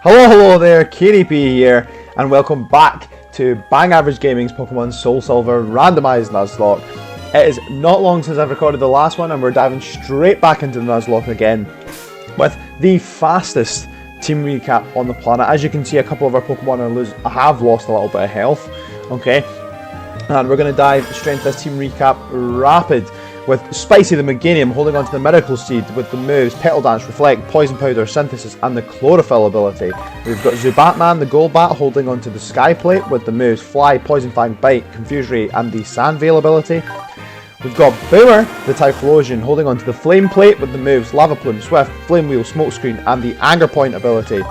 Hello there, KDP here, and welcome back to Bang Average Gaming's Pokemon Soulsilver Randomized Nuzlocke. It is not long since I've recorded the last one, and we're diving straight back into the Nuzlocke again with the fastest team recap on the planet. As you can see, a couple of our Pokemon have lost a little bit of health, okay? And we're going to dive straight into this team recap rapid with Spicy the Meganium holding on to the Miracle Seed with the moves Petal Dance, Reflect, Poison Powder, Synthesis and the Chlorophyll ability. We've got Zubatman the Golbat holding on to the Sky Plate with the moves Fly, Poison Fang, Bite, Confuse Ray and the Sand Veil ability. We've got Boomer the Typhlosion holding on to the Flame Plate with the moves Lava Plume, Swift, Flame Wheel, Smokescreen and the Anger Point ability.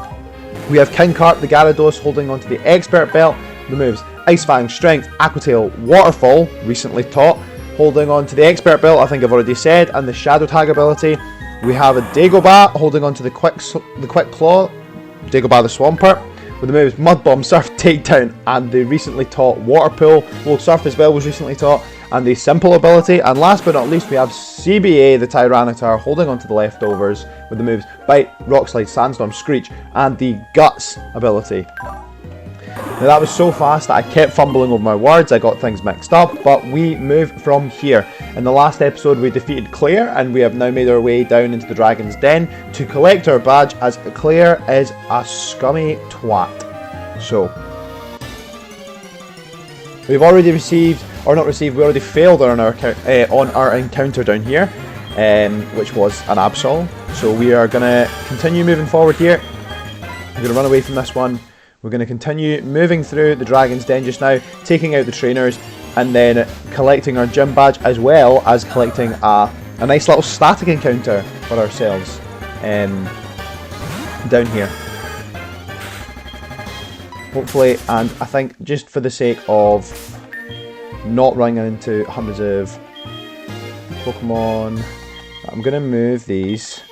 We have King Carp the Gyarados holding on to the Expert Belt, the moves Ice Fang, Strength, Aqua Tail, Waterfall, recently taught, holding on to the Expert Belt, I think I've already said, and the Shadow Tag ability. We have a Dagobah holding on to the Quick Claw, Dagobah the Swampert, with the moves Mud Bomb, Surf, Takedown, and the recently taught Water Pool. Well, Surf as well was recently taught, and the Simple ability. And last but not least, we have CBA the Tyranitar holding on to the Leftovers with the moves Bite, Rock Slide, Sandstorm, Screech, and the Guts ability. Now that was so fast that I kept fumbling over my words, I got things mixed up, but we move from here. In the last episode we defeated Claire, and we have now made our way down into the Dragon's Den to collect our badge, as Claire is a scummy twat. So, we've already received, or not received, we already failed on our encounter down here, which was an Absol. So we are going to continue moving forward here. I'm going to run away from this one. We're going to continue moving through the Dragon's Den just now, taking out the trainers, and then collecting our gym badge, as well as collecting a nice little static encounter for ourselves down here. Hopefully, and I think just for the sake of not running into hundreds of Pokemon, I'm going to move these.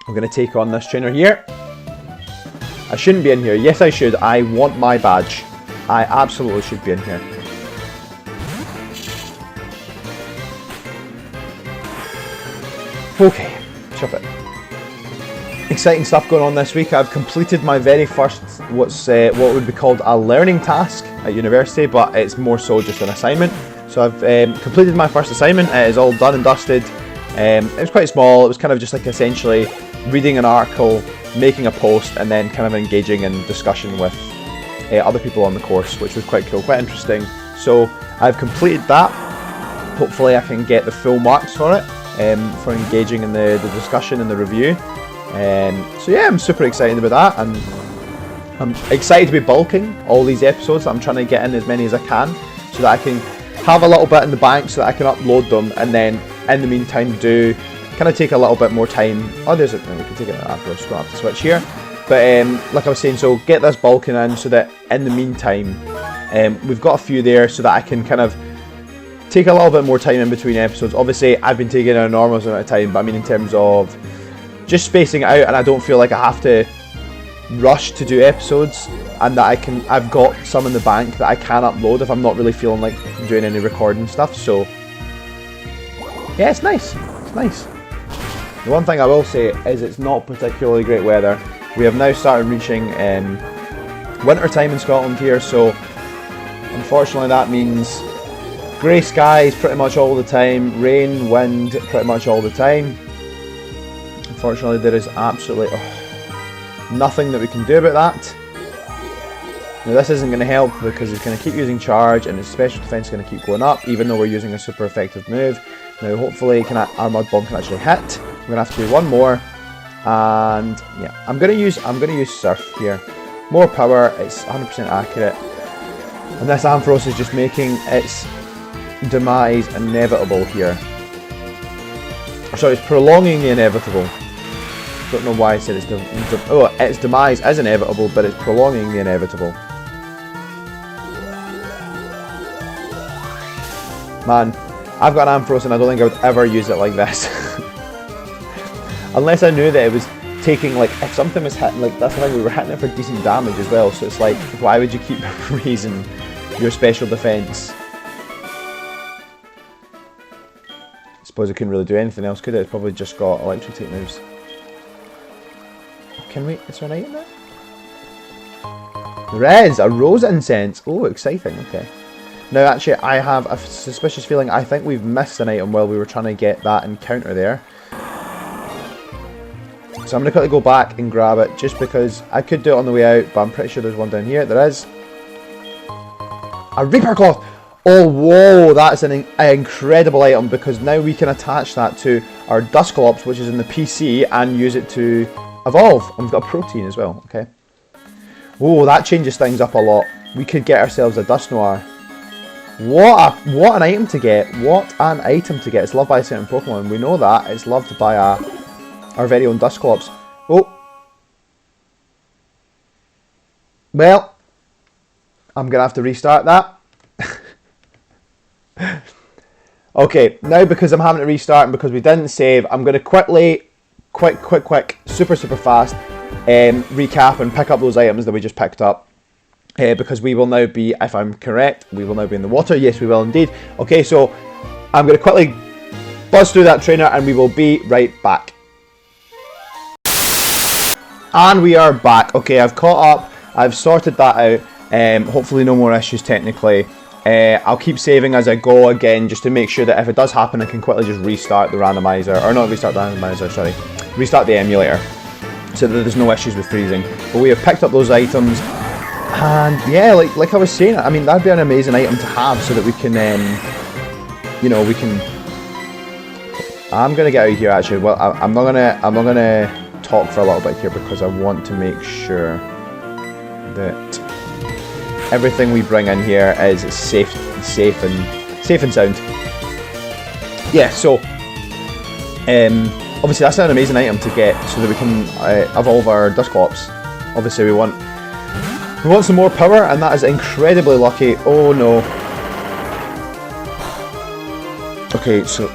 I'm going to take on this trainer here. I shouldn't be in here. Yes, I should. I want my badge. I absolutely should be in here. Okay, shove it. Exciting stuff going on this week. I've completed my very first, what would be called a learning task at university, but it's more so just an assignment. So I've completed my first assignment. It is all done and dusted. It was quite small. It was kind of just like essentially reading an article, making a post, and then kind of engaging in discussion with other people on the course, which was quite cool, quite interesting. So I've completed that. Hopefully I can get the full marks for it, for engaging in the discussion and the review. So yeah, I'm super excited about that, and I'm excited to be bulking all these episodes. I'm trying to get in as many as I can, so that I can have a little bit in the bank, so that I can upload them, and then in the meantime do kind of take a little bit more time. Oh, there's it. No, we can take it after. So I have to switch here. But like I was saying, so get this bulking in, so that in the meantime, we've got a few there, so that I can kind of take a little bit more time in between episodes. Obviously, I've been taking an enormous amount of time, but I mean in terms of just spacing it out, and I don't feel like I have to rush to do episodes, and that I've got some in the bank that I can upload if I'm not really feeling like doing any recording stuff. So yeah, it's nice. It's nice. The one thing I will say is it's not particularly great weather. We have now started reaching winter time in Scotland here, so unfortunately that means grey skies pretty much all the time, rain, wind pretty much all the time. Unfortunately there is absolutely nothing that we can do about that. Now this isn't going to help, because it's going to keep using charge, and its special defense is going to keep going up, even though we're using a super effective move. Now hopefully our Mud Bomb can actually hit. We're going to have to do one more, and yeah, I'm going to use Surf here. More power, it's 100% accurate, and this Ampharos is just making its demise inevitable here. Sorry, it's prolonging the inevitable. Don't know why I said its demise is inevitable, but it's prolonging the inevitable. Man, I've got an Ampharos and I don't think I would ever use it like this. Unless I knew that it was taking, like, if something was hitting, like, that's the thing, we were hitting it for decent damage as well, so it's like, why would you keep raising your special defense. I suppose it couldn't really do anything else, could it? It's probably just got electric moves. Can we? Is there an item there? There is! A rose incense! Oh, exciting, okay. Now actually, I have a suspicious feeling I think we've missed an item while we were trying to get that encounter there. So I'm going to quickly go back and grab it, just because I could do it on the way out, but I'm pretty sure there's one down here. There is. A Reaper Cloth! Oh, whoa, that's an incredible item, because now we can attach that to our Dusclops, which is in the PC, and use it to evolve. And we've got a protein as well, okay. Whoa, that changes things up a lot. We could get ourselves a Dust Noir. What an item to get. What an item to get. It's loved by a certain Pokemon. We know that. It's loved by our very own Dusclops. Oh. Well, I'm going to have to restart that. Okay, now because I'm having to restart and because we didn't save, I'm going to quickly, super fast, recap and pick up those items that we just picked up. Because we will now be, if I'm correct, we will now be in the water. Yes, we will indeed. Okay, so I'm going to quickly buzz through that trainer and we will be right back. And we are back. Okay, I've caught up. I've sorted that out. Hopefully no more issues technically. I'll keep saving as I go again, just to make sure that if it does happen, I can quickly just restart the randomizer. Or not restart the randomizer, sorry. Restart the emulator. So that there's no issues with freezing. But we have picked up those items. And yeah, like I was saying, I mean, that'd be an amazing item to have so that we can, you know, we can... I'm going to get out of here actually. Well, I'm not gonna talk for a little bit here because I want to make sure that everything we bring in here is safe and sound. Yeah, so obviously that's an amazing item to get so that we can evolve our Dusclops. Obviously we want some more power, and that is incredibly lucky. Oh no. Okay, so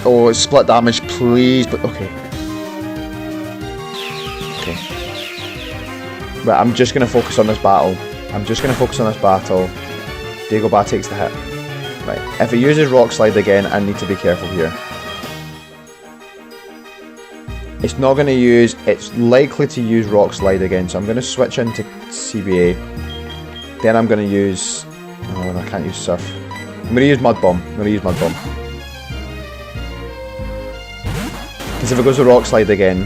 oh, it's split damage, please. But okay. Right, I'm just gonna focus on this battle. Dagobah takes the hit. Right, if it uses Rock Slide again, I need to be careful here. It's not going to use, it's likely to use Rock Slide again, so I'm going to switch into CBA. Then I'm going to use, oh, I can't use Surf. I'm going to use Mud Bomb. Because if it goes to Rock Slide again,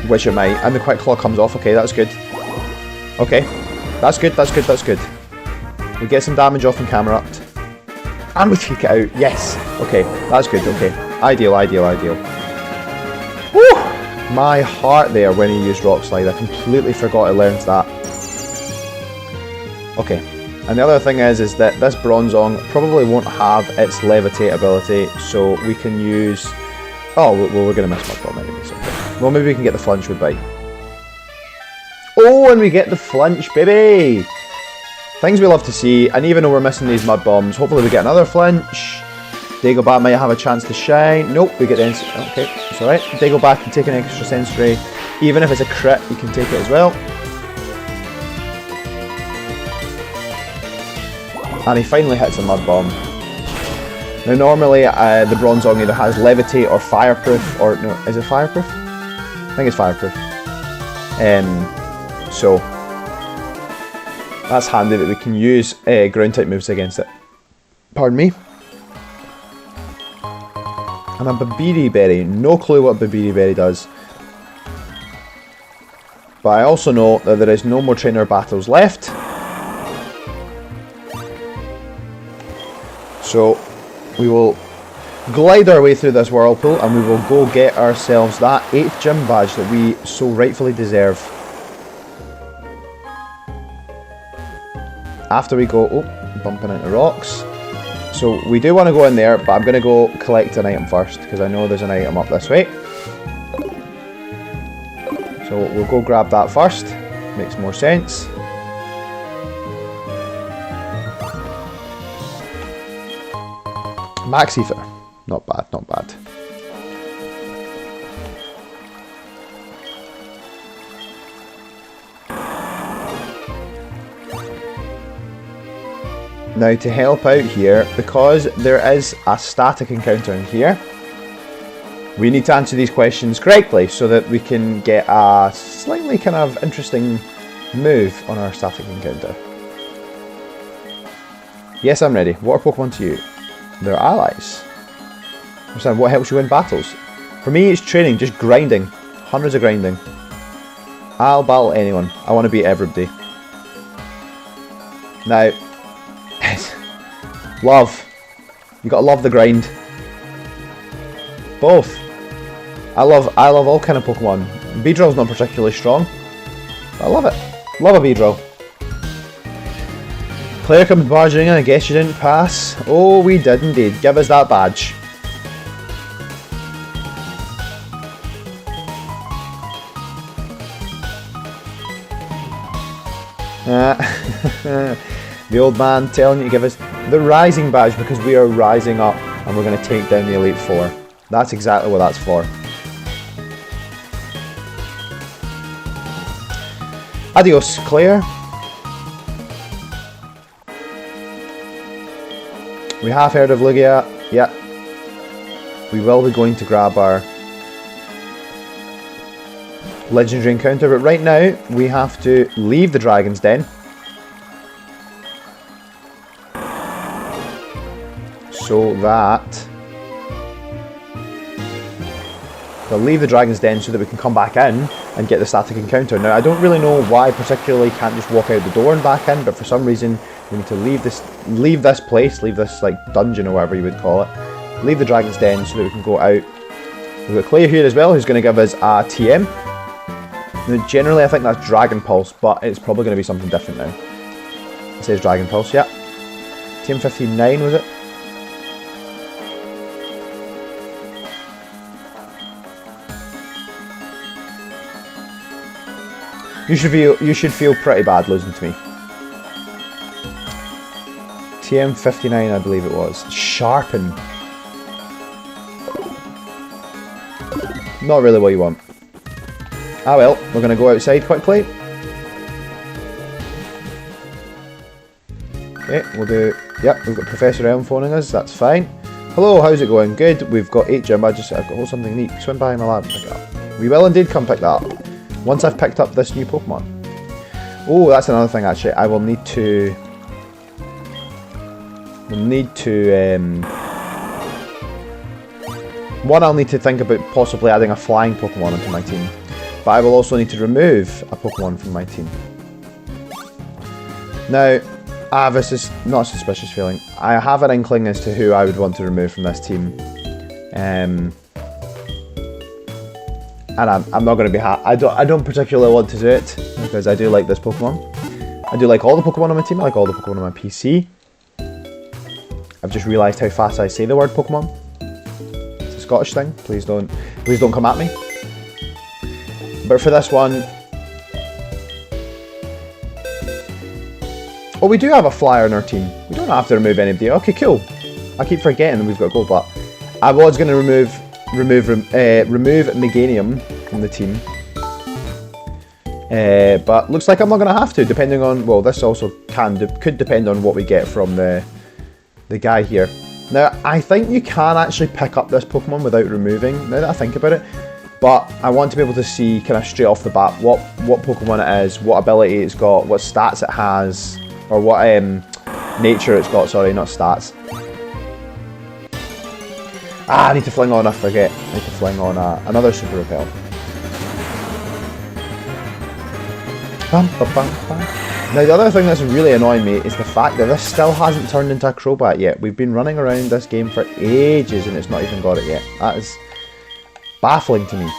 which it might, and the Quick Claw comes off, okay, that's good. Okay, that's good. We get some damage off and camera upped. And we take it out, yes. Okay, that's good, okay. Ideal. Woo! My heart there when he used Rock Slide. I completely forgot I learned that. Okay, and the other thing is that this Bronzong probably won't have its Levitate ability, so we can use... Oh, well, we're going to miss Mud Bomb anyway, so okay. Well, maybe we can get the Flinch with Bite. Oh, and we get the Flinch, baby! Things we love to see, and even though we're missing these Mud Bombs, hopefully we get another Flinch. Dagobah might have a chance to shine. Nope, we get the... Okay, it's alright. Dagobah can take an extra sensory. Even if it's a crit, you can take it as well. And he finally hits a Mud Bomb. Now normally, the Bronzong either has Levitate or Fireproof, or... No, is it Fireproof? I think it's Fireproof. So... That's handy that we can use ground type moves against it. Pardon me. And a Babiri Berry. No clue what Babiri Berry does. But I also know that there is no more trainer battles left. So we will glide our way through this whirlpool and we will go get ourselves that 8th gym badge that we so rightfully deserve. After we go, oh, bumping into rocks. So we do want to go in there, but I'm going to go collect an item first, because I know there's an item up this way. So we'll go grab that first, makes more sense. Max Ether, not bad. Now to help out here, because there is a static encounter in here, we need to answer these questions correctly so that we can get a slightly kind of interesting move on our static encounter. Yes, I'm ready. What are Pokemon to you? They're allies. Understand what helps you win battles? For me, it's training, just grinding. Hundreds of grinding. I'll battle anyone. I want to beat everybody. Now, love. You gotta love the grind. Both. I love all kind of Pokemon. Beedrill's not particularly strong, but I love it. Love a Beedrill. Claire comes barging in. I guess you didn't pass. Oh, we did indeed. Give us that badge. The old man telling you to give us the rising badge because we are rising up and we're going to take down the Elite Four. That's exactly what that's for. Adios, Claire. We have heard of Lugia. Yeah. We will be going to grab our legendary encounter, but right now we have to leave the Dragon's Den. So that we'll leave the Dragon's Den so that we can come back in and get the static encounter. Now I don't really know why particularly can't just walk out the door and back in, but for some reason we need to leave this place, leave this like dungeon or whatever you would call it. Leave the Dragon's Den so that we can go out. We've got Claire here as well, who's going to give us a TM. Now, generally I think that's Dragon Pulse, but it's probably going to be something different now. It says Dragon Pulse, yeah. TM 59 was it? You should feel pretty bad losing to me. TM 59 I believe it was. Sharpen. Not really what you want. Ah well, we're going to go outside quickly. Okay, we'll do... Yep, we've got Professor Elm phoning us, that's fine. Hello, how's it going? Good, we've got 8 gym badges. I've got something neat. Swim by my lab and pick it up. We will indeed come pick that up. Once I've picked up this new Pokemon. Oh, that's another thing actually. I will need to... One, I'll need to think about possibly adding a flying Pokemon into my team. But I will also need to remove a Pokemon from my team. Now, I have this not a suspicious feeling. I have an inkling as to who I would want to remove from this team. And I'm not going to be I don't particularly want to do it because I do like this Pokemon. I do like all the Pokemon on my team. I like all the Pokemon on my PC. I've just realised how fast I say the word Pokemon. It's a Scottish thing. Please don't come at me. But for this one, oh, we do have a flyer in our team. We don't have to remove anybody. Okay, cool. I keep forgetting that we've got gold, but I was going to remove Meganium from the team. But looks like I'm not going to have to, depending on, well, this also could depend on what we get from the guy here. Now, I think you can actually pick up this Pokemon without removing, now that I think about it. But I want to be able to see kind of straight off the bat what Pokemon it is, what ability it's got, what stats it has, or what nature it's got, sorry, not stats. Ah, I need to fling on, I forget. I need to fling on another Super Repel. Bam, bam, bam, bam. Now the other thing that's really annoying me is the fact that this still hasn't turned into a Crobat yet. We've been running around this game for ages and it's not even got it yet. That is baffling to me.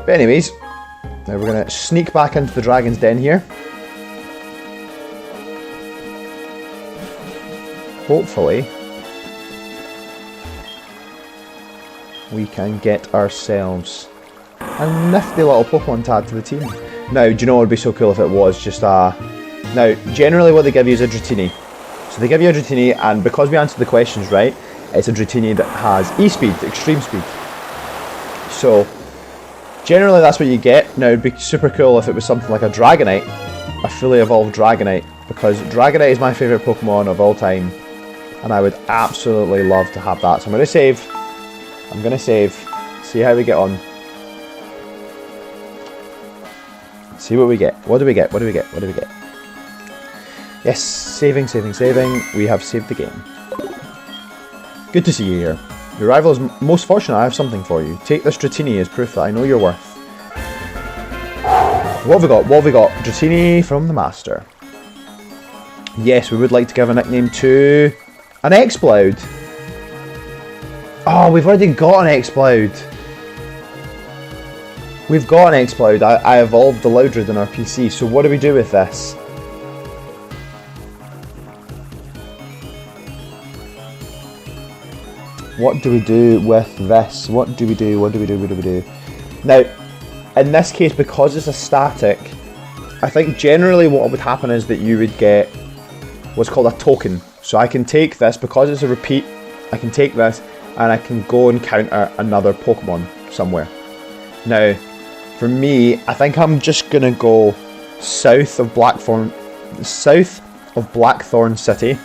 But anyways, now we're going to sneak back into the Dragon's Den here. Hopefully, we can get ourselves a nifty little Pokemon tag to the team. Now, do you know what would be so cool if it was just a... Now, generally what they give you is a Dratini. So they give you a Dratini, and because we answered the questions right, it's a Dratini that has E-Speed, Extreme Speed. So, generally that's what you get. Now, it'd be super cool if it was something like a Dragonite, a fully evolved Dragonite, because Dragonite is my favourite Pokemon of all time, and I would absolutely love to have that. So I'm going to save. I'm going to save. See how we get on. See what we get. What do we get? What do we get? What do we get? Yes, saving, saving, saving. We have saved the game. Good to see you here. Your rival is most fortunate. I have something for you. Take this Dratini as proof that I know your worth. What have we got? What have we got? Dratini from the Master. Yes, we would like to give a nickname to an Exploud. Oh, we've already got an Exploud. We've got an Exploud. I evolved the Loudred in our PC. So what do we do with this? What do we do with this? What do we do? What do we do? What do we do? Now, in this case, because it's a static, I think generally what would happen is that you would get what's called a token. So I can take this, because it's a repeat, I can take this and I can go and counter another Pokemon somewhere. Now, for me, I think I'm just going to go south of Blackthorn City.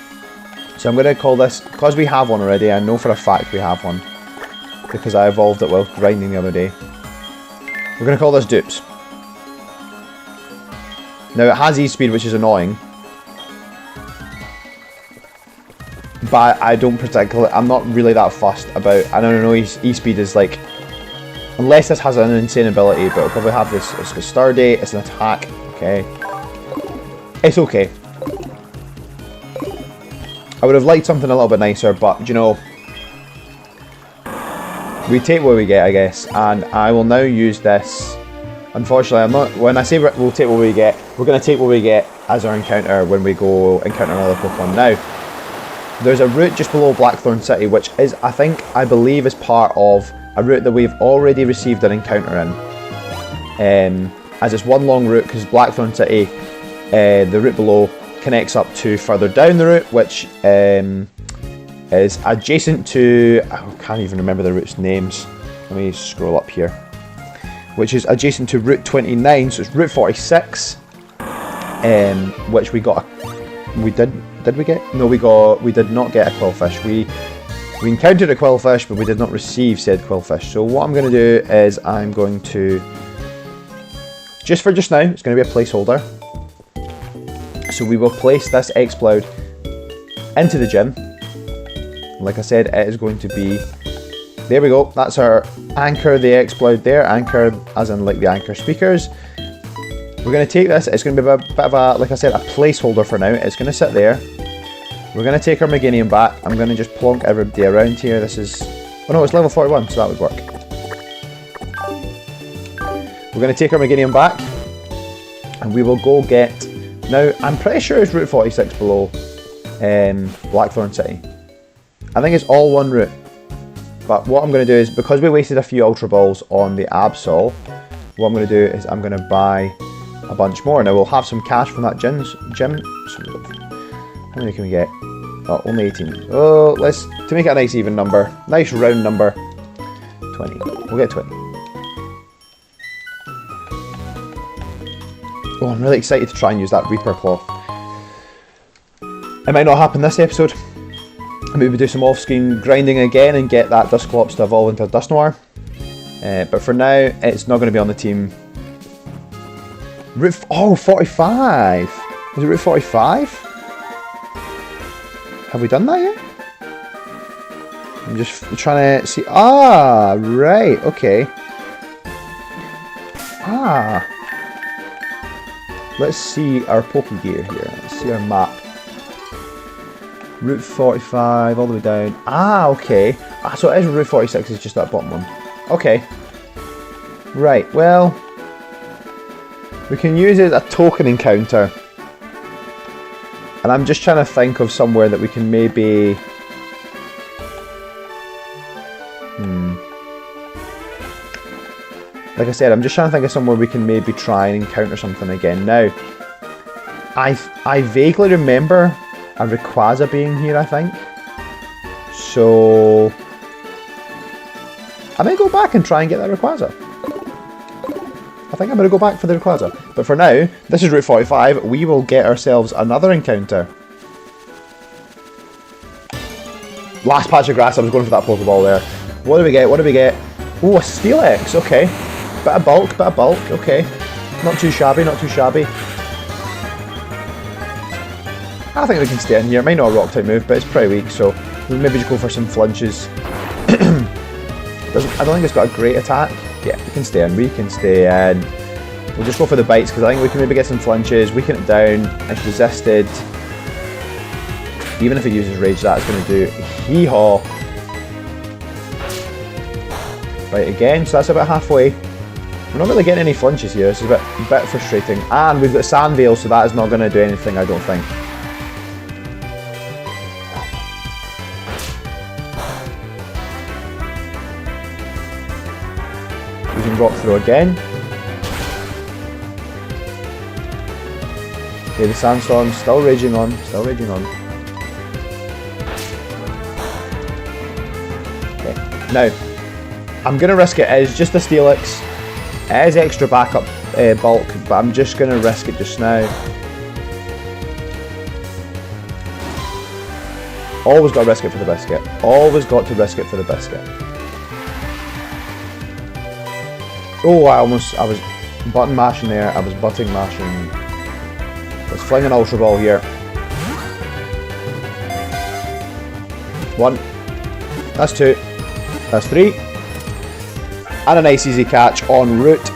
So I'm going to call this, because we have one already, I know for a fact we have one, because I evolved it while grinding the other day. We're going to call this Dupes. Now it has E-Speed, which is annoying, but I don't particularly, I'm not really that fussed about, I don't know, E-Speed is like, unless this has an insane ability, but it'll probably have this, it's got Sturdy, it's an attack, okay. It's okay. I would have liked something a little bit nicer, but you know, we take what we get, I guess, and I will now use this. Unfortunately, I'm not. When I say we'll take what we get, we're going to take what we get as our encounter when we go encounter another Pokemon. Now, there's a route just below Blackthorn City, which is, I believe, is part of a route that we've already received an encounter in. As it's one long route, because Blackthorn City, the route below, connects up to further down the route, which is adjacent to, I can't even remember the route's names, let me scroll up here, which is adjacent to Route 29, so it's Route 46, which we got, did we get? No, we did not get a Quillfish. We encountered a Quillfish, but we did not receive said Quillfish. So what I'm going to do is I'm going to, just for just now, it's going to be a placeholder. So we will place this Exploud into the gym. Like I said, it is going to be, there we go, that's our anchor, the Exploud there, anchor as in like the anchor speakers. We're going to take this, it's going to be a bit of a, like I said, a placeholder for now. It's going to sit there. We're going to take our Meganium back. I'm going to just plonk everybody around here. This is, oh no, it's level 41, so that would work. We're going to take our Meganium back, and we will go get, now I'm pretty sure it's Route 46 below Blackthorn City. I think it's all one route. But what I'm going to do is, because we wasted a few Ultra Balls on the Absol, what I'm going to do is I'm going to buy a bunch more. Now we'll have some cash from that gym. How many can we get? Oh, only 18. Oh, to make it a nice even number, nice round number, 20. We'll get 20. Oh, I'm really excited to try and use that Reaper Cloth. It might not happen this episode. Maybe do some off-screen grinding again and get that Dusclops to evolve into a Dusknoir. But for now, it's not going to be on the team. Route, oh, 45! Is it Route 45? Have we done that yet? I'm just trying to see. Ah, right, okay. Ah. Let's see our Pokegear here. Let's see our map. Route 45 all the way down. Ah, okay. Ah, so it is Route 46, is just that bottom one. Okay. Right, well, we can use it as a token encounter. And I'm just trying to think of somewhere that we can maybe... Like I said, I'm just trying to think of somewhere we can maybe try and encounter something again. Now, I vaguely remember a Rayquaza being here, I think. So I may go back and try and get that Rayquaza. I think I'm going to go back for the Rayquaza. But for now, this is Route 45. We will get ourselves another encounter. Last patch of grass, I was going for that Pokeball there. What do we get? What do we get? Oh, a Steelix, okay. Bit of bulk, okay. Not too shabby, not too shabby. I think we can stay in here. It might not a rock type move, but it's pretty weak, so we'll maybe just go for some flinches. I don't think it's got a great attack. Yeah, we can stay in, we can stay in. We'll just go for the bites, because I think we can maybe get some flinches, weaken it down, it's resisted. Even if it uses Rage, that's going to do hee-haw. Right, again, so that's about halfway. We're not really getting any flinches here, this is a bit frustrating. And we've got Sand Veil, so that is not going to do anything, I don't think. Using Rock Throw again. Okay, the Sandstorm's still raging on, Okay, now, I'm going to risk it. It is just a Steelix. It is extra backup bulk, but I'm just going to risk it just now. Always got to risk it for the biscuit. Always got to risk it for the biscuit. Oh, I was button mashing there. I was button mashing. Let's fling an Ultra Ball here. 1. That's 2. That's 3. And a nice easy catch on Route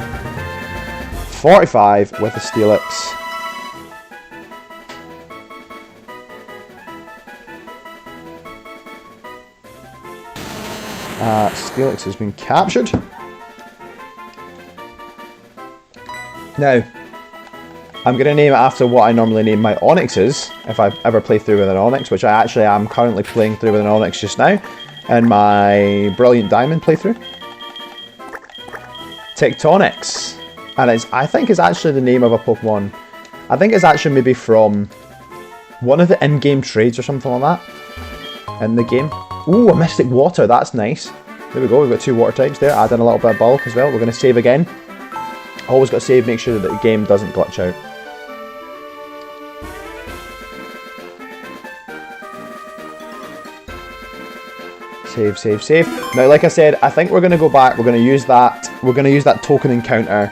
45 with a Steelix. Steelix has been captured. Now, I'm going to name it after what I normally name my Onyxes, if I ever play through with an Onyx, which I actually am currently playing through with an Onyx just now, in my Brilliant Diamond playthrough. Tectonics, and I think it's actually the name of a Pokemon. I think it's actually maybe from one of the in-game trades or something like that in the game. Ooh, a Mystic Water, that's nice. There we go, we've got 2 water types there, add in a little bit of bulk as well. We're going to save again. Always got to save, make sure that the game doesn't glitch out. Save. Now, like I said, I think we're going to go back. We're going to use that. We're going to use that token encounter,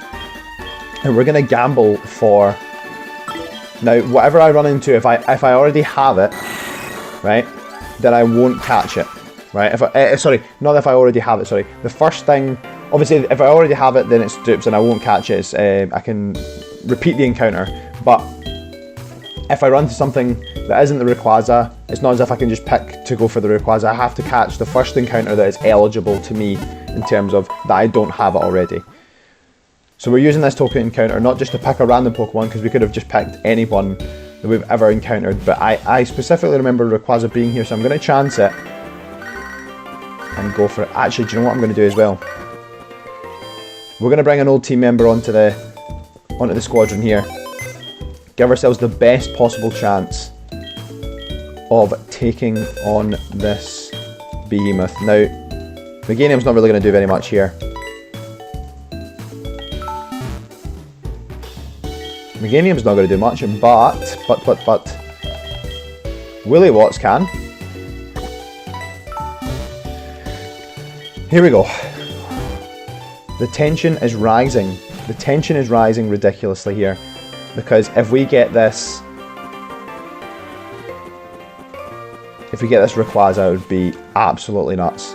and we're going to gamble for. Now, whatever I run into, if I already have it, right, then I won't catch it, right? Sorry, not if I already have it. Sorry, the first thing. Obviously, if I already have it, then it's dupes, and I won't catch it. I can repeat the encounter, but if I run into something that isn't the Rayquaza, it's not as if I can just pick to go for the Rayquaza. I have to catch the first encounter that is eligible to me in terms of that I don't have it already. So we're using this token encounter not just to pick a random Pokemon, because we could have just picked anyone that we've ever encountered, but I specifically remember Rayquaza being here, so I'm going to chance it and go for it. Actually, do you know what I'm going to do as well? We're going to bring an old team member onto the squadron here. Give ourselves the best possible chance of taking on this behemoth. Now, Meganium's not really going to do very much here. Meganium's not going to do much, but Willy Watts can. Here we go. The tension is rising. The tension is rising ridiculously here. Because if we get this Rayquaza, it would be absolutely nuts.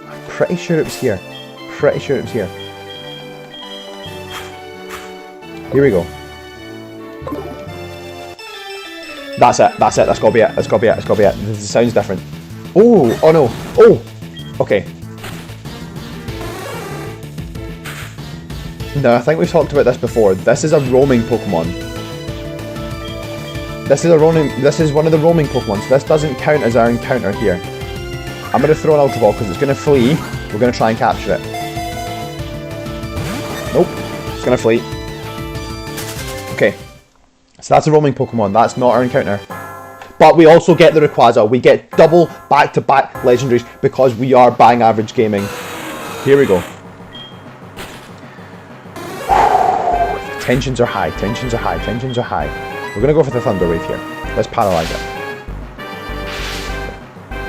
I'm pretty sure it was here. Here we go. That's it. That's got to be it. This sounds different. Oh no. Oh! Okay. No, I think we've talked about this before. This is a roaming Pokemon. This is one of the roaming Pokemon, so this doesn't count as our encounter here. I'm going to throw an Ultra Ball because it's going to flee. We're going to try and capture it. Nope. It's going to flee. Okay. So that's a roaming Pokemon. That's not our encounter. but we also get the Rayquaza. We get double back-to-back legendaries because we are bang average gaming. Here we go. Tensions are high, tensions are high, tensions are high. We're going to go for the Thunder Wave here. Let's paralyze it.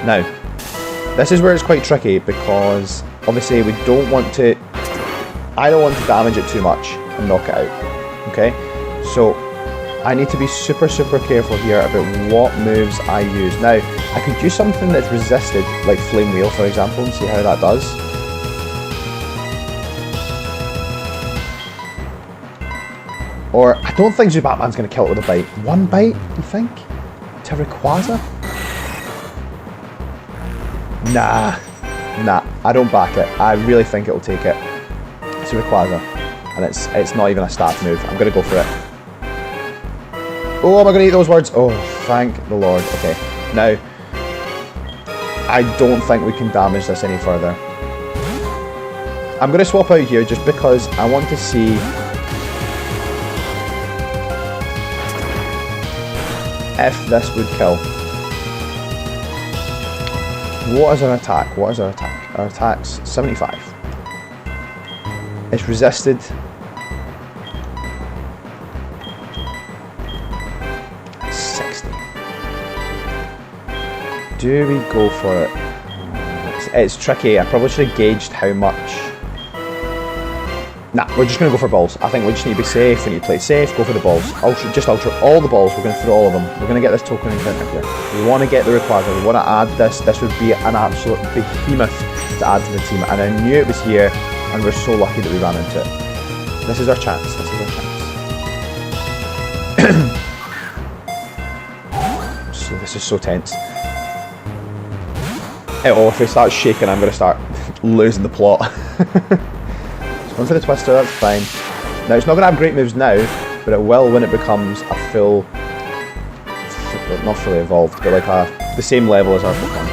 Now, this is where it's quite tricky because obviously we don't want to... I don't want to damage it too much and knock it out. Okay? So, I need to be super, super careful here about what moves I use. Now, I could use something that's resisted, like Flame Wheel, for example, and see how that does. Or, I don't think Zubatman's going to kill it with a bite. One bite, you think? To Rayquaza? Nah. Nah, I don't back it. I really think it'll take it. It's a Rayquaza. And it's not even a stat move. I'm going to go for it. Oh, am I going to eat those words? Oh, thank the Lord. Okay, now, I don't think we can damage this any further. I'm going to swap out here just because I want to see if this would kill. What is our attack? What is our attack? Our attack's 75. It's resisted. Do we go for it? It's tricky. I probably should have gauged how much. Nah, we're just going to go for balls. I think we just need to be safe. We need to play safe. Go for the balls. Just ultra all the balls. We're going to throw all of them. We're going to get this token encounter here. We want to get the Rayquaza. We want to add this. This would be an absolute behemoth to add to the team. And I knew it was here. And we're so lucky that we ran into it. This is our chance. This is our chance. So this is so tense. Oh, if it starts shaking, I'm going to start losing the plot. It's going for the Twister, that's fine. Now, it's not going to have great moves now, but it will when it becomes a full... not fully evolved, but like the same level as our Pokemon.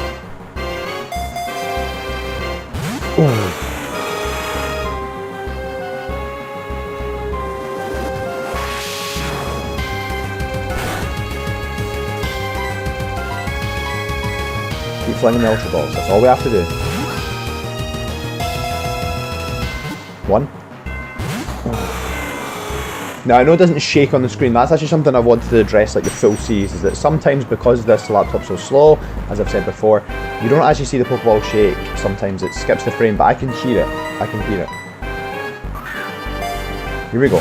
Oh. Keep flinging the Ultra Balls, that's all we have to do. One. Oh. Now I know it doesn't shake on the screen, that's actually something I wanted to address like the full series, is that sometimes because this laptop's so slow, as I've said before, you don't actually see the Pokeball shake. Sometimes it skips the frame, but I can hear it. I can hear it. Here we go.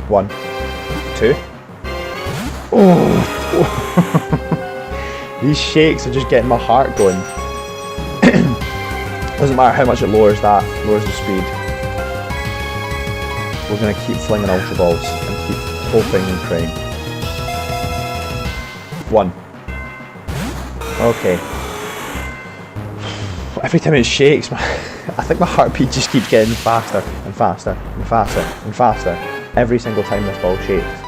1, 2. Oh! These shakes are just getting my heart going. Doesn't matter how much it lowers that, lowers the speed. We're going to keep flinging Ultra Balls and keep hoping and praying. 1. Okay. Every time it shakes, I think my heartbeat just keeps getting faster and faster and faster and faster every single time this ball shakes.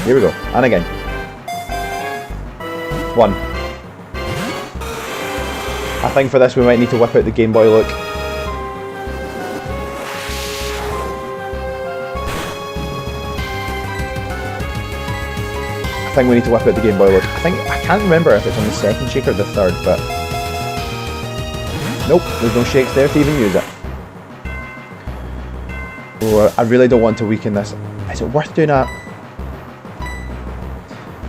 Here we go, and again. 1. I think for this we might need to whip out the Game Boy look. I think we need to whip out the Game Boy look. I can't remember if it's on the second shake or the third, but... Nope, there's no shakes there to even use it. Oh, I really don't want to weaken this. Is it worth doing that?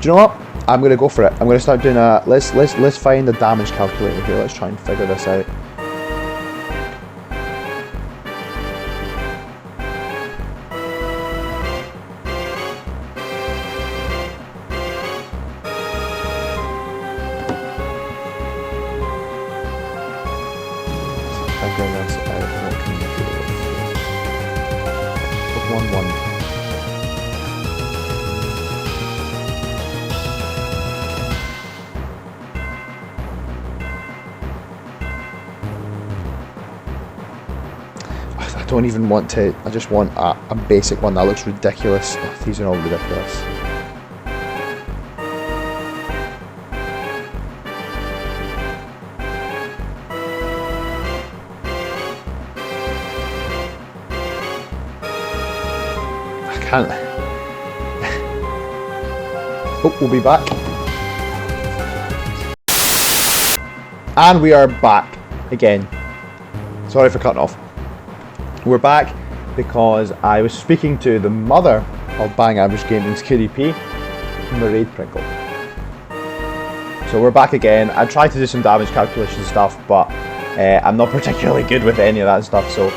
Do you know what? I'm going to go for it. I'm going to start doing a... Let's find the damage calculator here. Let's try and figure this out. Figure this out. What can we do? Pokemon 1. I don't even want to, I just want a basic one that looks ridiculous. Oh, these are all ridiculous. can't. Oh, we'll be back. And we are back again. Sorry for cutting off. We're back because I was speaking to the mother of Bang Average Gaming's KDP, Mairead Pringle. So we're back again. I tried to do some damage calculation stuff, but I'm not particularly good with any of that stuff, so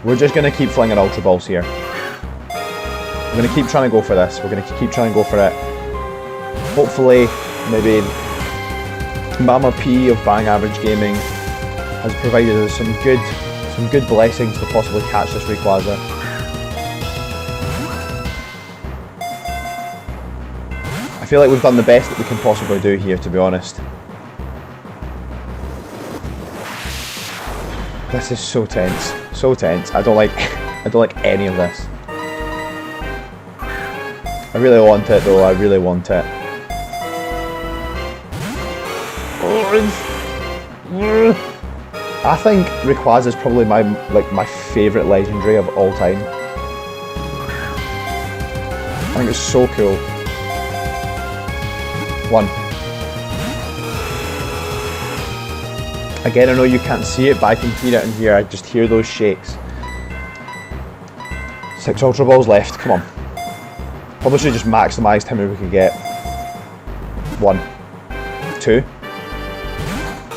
we're just going to keep flinging Ultra Balls here. We're going to keep trying to go for this. We're going to keep trying to go for it. Hopefully, maybe Mama P of Bang Average Gaming has provided us some good blessings to possibly catch this Rayquaza. I feel like we've done the best that we can possibly do here, to be honest. This is so tense, so tense. I don't like any of this. I really want it though. I really want it. I think Rayquaza is probably my favourite legendary of all time. I think it's so cool. One. Again, I know you can't see it, but I can hear it in here. I just hear those shakes. 6 Ultra Balls left. Come on. Probably should have just maximised how many we could get. 1, 2.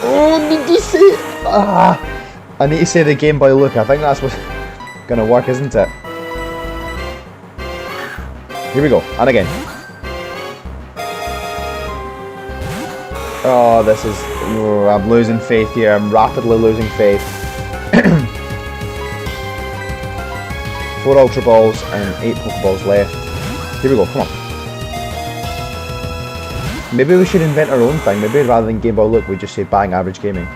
Oh, did you see it? Ah, I need to say the Game Boy look. I think that's what's gonna work, isn't it? Here we go, and again. Oh, this is... Oh, I'm losing faith here. I'm rapidly losing faith. 4 Ultra Balls and 8 Pokeballs left. Here we go, come on. Maybe we should invent our own thing. Maybe rather than Game Boy Look, we just say Bang Average Gaming.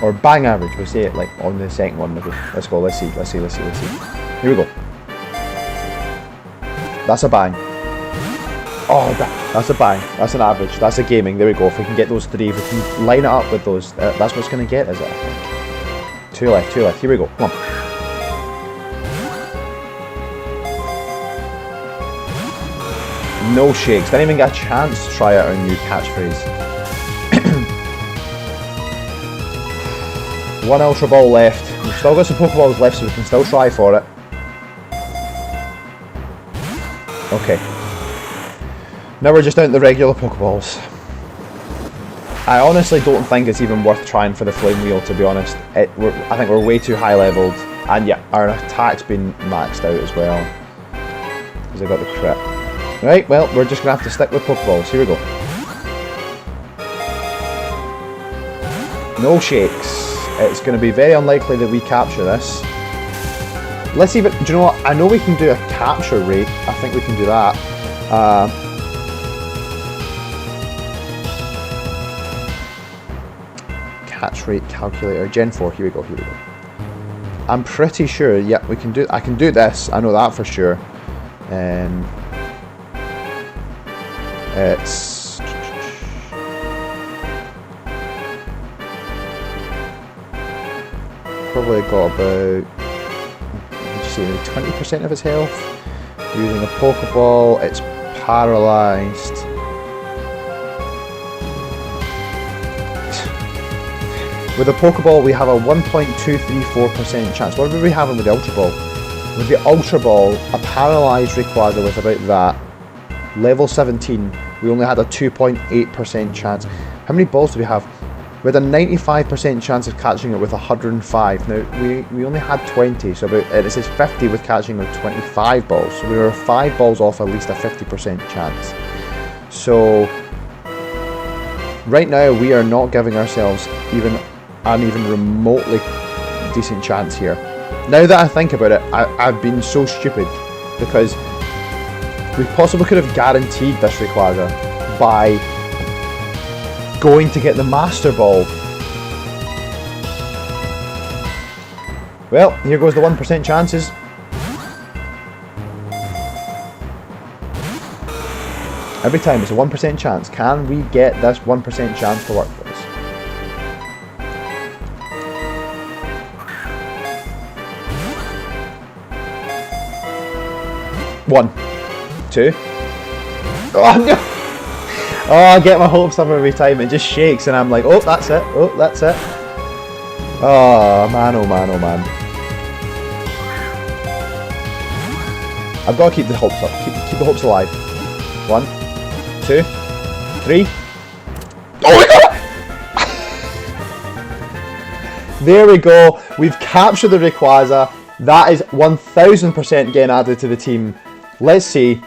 Or Bang Average, we say it like on the second one. Maybe. Let's go, let's see. Here we go. That's a bang. Oh, that's a bang. That's an average. That's a gaming. There we go. If we can get those 3, if we can line it up with those, that's what's going to get, is it? 2 left, 2 left. Here we go. Come on. No shakes. Didn't even get a chance to try out our new catchphrase. 1 Ultra Ball left. We've still got some Pokeballs left, so we can still try for it. Okay. Now we're just down to the regular Pokeballs. I honestly don't think it's even worth trying for the Flame Wheel, to be honest. I think we're way too high leveled, and yeah, our attack's been maxed out as well. Because I got the crit. Right, well, we're just going to have to stick with Pokeballs. Here we go. No shakes. It's going to be very unlikely that we capture this. Let's see, but do you know what? I know we can do a capture rate. I think we can do that. Catch rate calculator. Gen 4. Here we go. Here we go. I'm pretty sure. Yeah, we can do. I can do this. I know that for sure. It's probably got about 20% of its health. Using a Pokeball, it's paralysed. With a Pokeball, we have a 1.234% chance. What are we having with the Ultra Ball? With the Ultra Ball, a paralysed Rayquaza with about that. Level 17, we only had a 2.8% chance. How many balls do we have? We had a 95% chance of catching it with 105. Now, we only had 20, so it says 50 with catching with 25 balls. So we were 5 balls off at least a 50% chance. So, right now, we are not giving ourselves even an remotely decent chance here. Now that I think about it, I've been so stupid, because we possibly could have guaranteed this Rayquaza by going to get the Master Ball. Well, here goes the 1% chances. Every time it's a 1% chance. Can we get this 1% chance to work for us? 1, 2. Oh no! Oh, I get my hopes up every time. It just shakes and I'm like, oh, that's it. Oh, that's it. Oh man, oh man, oh man. I've got to keep the hopes up. Keep the hopes alive. 1, 2, 3. Oh my god! There we go. We've captured the Rayquaza. That is 1000% getting added to the team. Let's see.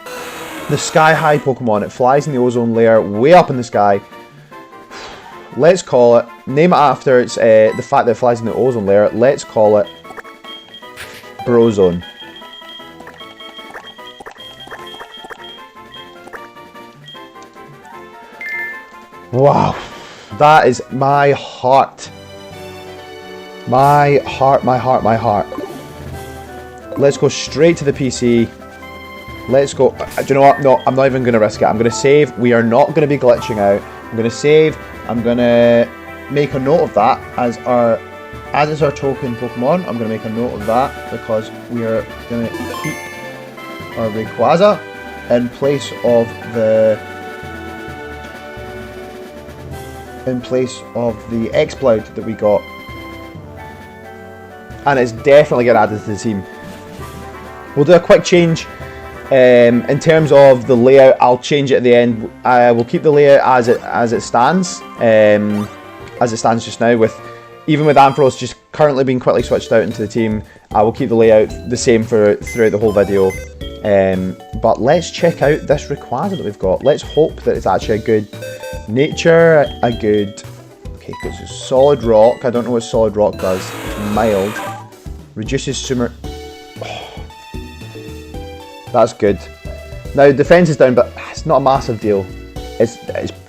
The Sky High Pokemon. It flies in the ozone layer, way up in the sky. Let's call it. Name it after it's the fact that it flies in the ozone layer. Let's call it Brozone. Wow, that is my heart. My heart, my heart, my heart. Let's go straight to the PC. Let's go. Do you know what? No, I'm not even going to risk it. I'm going to save. We are not going to be glitching out. I'm going to save. I'm going to make a note of that as it's our token Pokemon. I'm going to make a note of that because we are going to keep our Rayquaza in place of the Exploud that we got, and it's definitely getting added to the team. We'll do a quick change. In terms of the layout, I'll change it at the end. I will keep the layout as it stands just now. Even with Ampharos just currently being quickly switched out into the team, I will keep the layout the same throughout the whole video. But let's check out this Rayquaza that we've got. Let's hope that it's actually a good nature, okay, because it's solid rock. I don't know what solid rock does. It's mild, reduces summer. That's good. Now defense is down, but it's not a massive deal. It's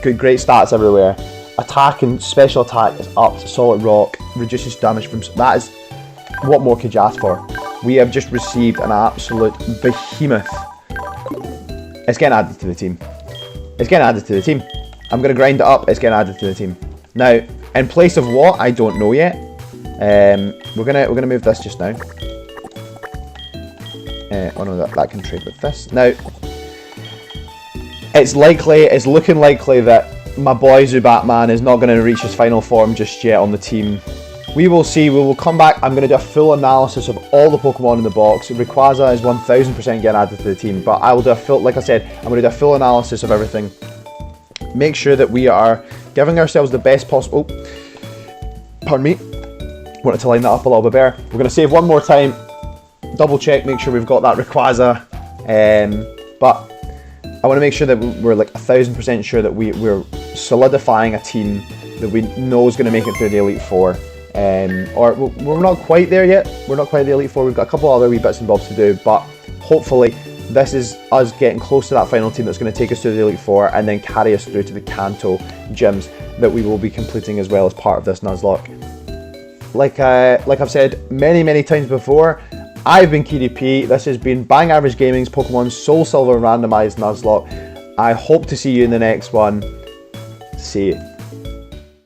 good, great stats everywhere. Attack and special attack is up. Solid rock reduces damage from. That is, what more could you ask for? We have just received an absolute behemoth. It's getting added to the team. It's getting added to the team. I'm gonna grind it up. It's getting added to the team. Now, in place of what? I don't know yet. We're gonna move this just now. Oh no, that can trade with this. Now, it's looking likely that my boy Zubatman is not going to reach his final form just yet on the team. We will see. We will come back. I'm going to do a full analysis of all the Pokemon in the box. Rayquaza is 1000% getting added to the team, but I will do a full, like I said, I'm going to do a full analysis of everything. Make sure that we are giving ourselves the best possible. Oh, pardon me. Wanted to line that up a little bit better. We're going to save one more time. Double check, make sure we've got that Rayquaza, but I want to make sure that we're like 1000% sure that we're solidifying a team that we know is going to make it through the Elite Four, or we're not quite there yet. We're not quite the Elite Four. We've got a couple other wee bits and bobs to do, but hopefully this is us getting close to that final team that's going to take us through the Elite Four and then carry us through to the Kanto gyms that we will be completing as well as part of this Nuzlocke. Like I've said many times before, I've been KDP. This has been Bang Average Gaming's Pokemon Soulsilver Randomized Nuzlocke. I hope to see you in the next one. See you.